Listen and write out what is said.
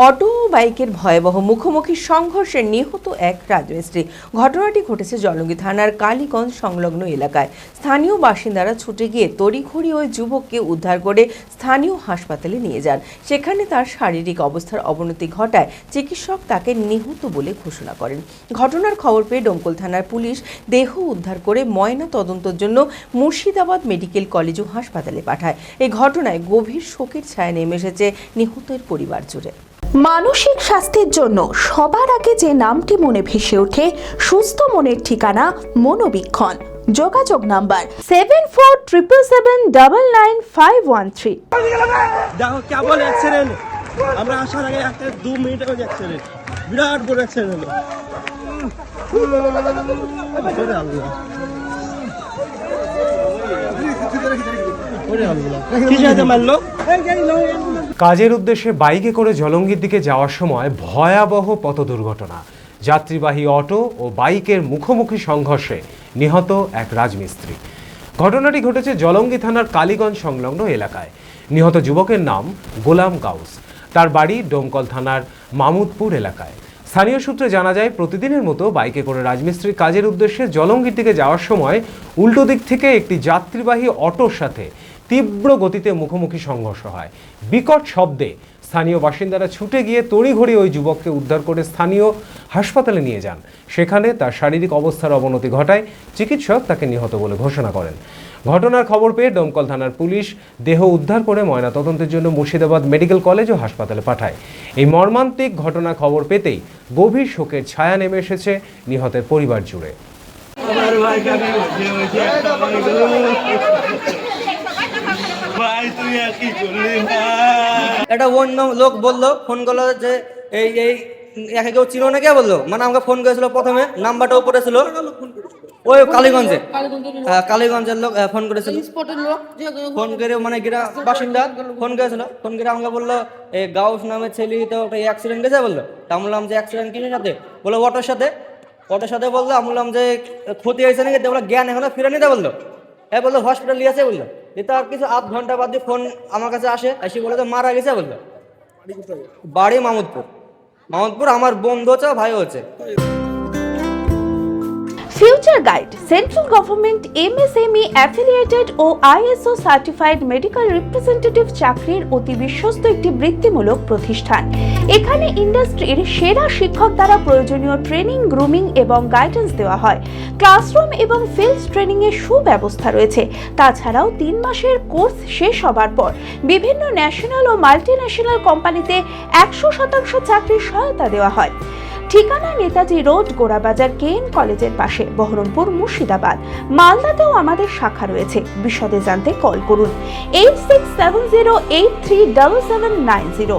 Auto ও বাইকের ভয়াবহ মুখোমুখি সংঘর্ষে নিহত এক রাজমিস্ত্রি। ঘটনাটি ঘটেছে জলঙ্গি থানার কালীগঞ্জ সংলগ্ন এলাকায়। স্থানীয় বাসিন্দারা ছুটে গিয়ে তড়িঘড়ি ওই যুবককে উদ্ধার করে স্থানীয় হাসপাতালে নিয়ে যান। সেখানে তার শারীরিক অবস্থার অবনতি ঘটায় চিকিৎসক তাকে নিহত বলে ঘোষণা করেন। ঘটনার খবর পেয়ে ডোমকল থানার পুলিশ দেহ উদ্ধার করে ময়না তদন্তের জন্য মুর্শিদাবাদ মেডিকেল কলেজ ও হাসপাতালে পাঠায়। এই ঘটনায় গভীর শোকের ছায়া নেমে এসেছে নিহতের পরিবার জুড়ে। মানসিক স্বাস্থ্যের জন্য সবার আগে যে নামটি মনে ভেসে ওঠে সুস্থ মনের ঠিকানা মনোবীক্ষণ। যোগাযোগ নাম্বার 7477799513। দেখো কেমন অ্যাক্সিডেন্ট, আমরা আসার আগে একটা 2 মিনিটের মধ্যে অ্যাক্সিডেন্ট, বিরাট বড় অ্যাক্সিডেন্ট হলো। কাজের উদ্দেশ্যে বাইকে করে জলঙ্গির দিকে যাওয়ার সময় ভয়াবহ পথ দুর্ঘটনা। যাত্রীবাহী অটো ও বাইকের মুখোমুখি সংঘর্ষে নিহত এক রাজমিস্ত্রি। ঘটনাটি ঘটেছে জলঙ্গি থানার কালীগঞ্জ সংলগ্ন এলাকায়। নিহত যুবকের নাম গোলাম গাউস। তার বাড়ি ডোমকল থানার মামুদপুর এলাকায়। স্থানীয় সূত্রে জানা যায়, প্রতিদিনের মতো বাইকে করে রাজমিস্ত্রি কাজের উদ্দেশ্যে জলঙ্গির দিকে যাওয়ার সময় উল্টো দিক থেকে একটি যাত্রীবাহী অটোর সাথে তীব্র গতিতে মুখোমুখি সংঘর্ষ হয়। বিকট শব্দে স্থানীয় বাসিন্দারা ছুটে গিয়ে তড়িঘড়ি ওই যুবককে উদ্ধার করে স্থানীয় হাসপাতালে নিয়ে যান। সেখানে তার শারীরিক অবস্থার অবনতি ঘটায় চিকিৎসক তাকে নিহত বলে ঘোষণা করেন। ঘটনার খবর পেয়ে ডোমকল থানার পুলিশ দেহ উদ্ধার করে ময়নাতদন্তের জন্য মুর্শিদাবাদ মেডিকেল কলেজ ও হাসপাতালে পাঠায়। এই মর্মান্তিক ঘটনার খবর পেতেই গভীর শোকের ছায়া নেমে এসেছে নিহতের পরিবার জুড়ে। একটা অন্য লোক বললো, ফোন করলো যে এই একে কেউ ছিল না, কে বললো, মানে আমাকে ফোন করেছিল। প্রথমে নাম্বারটা উপরে ছিল, ওই কালীগঞ্জের লোক ফোন করেছিল। ফোন করে মানে বাসিন্দা ফোন করেছিল। ফোন করে আমাকে বললো এই গাউস নামের ছেলে তো একটা অ্যাক্সিডেন্ট গেছে বললো। তা আমি বললাম যে অ্যাক্সিডেন্ট কিসের সাথে? বললো অটোর সাথে বললো। আমি বললাম যে ক্ষতি হয়েছে নাকি? বললো জ্ঞান এখনো ফিরে নিতে বললো। বললো হসপিটাল নিয়ে আসে বললো। তার কিছু আধ ঘন্টা বাদ দিয়ে ফোন আমার কাছে এসে বললো তো মারা গেছে বললো। বাড়ি মামুদপুর। আমার বন্ধু হচ্ছে, ভাই হচ্ছে। Future guide central government MSME affiliated ও ISO সার্টিফাইড মেডিকেল রিপ্রেজেন্টেটিভ চাকরির অতি বিশ্বস্ত একটি বৃত্তিমূলক প্রতিষ্ঠান। এখানে ইন্ডাস্ট্রির সেরা শিক্ষক দ্বারা প্রয়োজনীয় ট্রেনিং, গ্রুমিং এবং গাইডেন্স দেওয়া হয়। ক্লাসরুম এবং ফিল্ড ট্রেনিং এর সুব্যবস্থা রয়েছে। তাছাড়াও 3 মাসের কোর্স শেষ হবার পর বিভিন্ন ন্যাশনাল ও মাল্টিন্যাশনাল কোম্পানিতে 100% চাকরির সহায়তা দেওয়া হয়। ঠিকানা নেতাজি রোড, গোড়াবাজার KN কলেজের পাশে, বহরমপুর, মুর্শিদাবাদ। মালদাতেও আমাদের শাখা রয়েছে। বিশদে জানতে কল করুন 8670837790।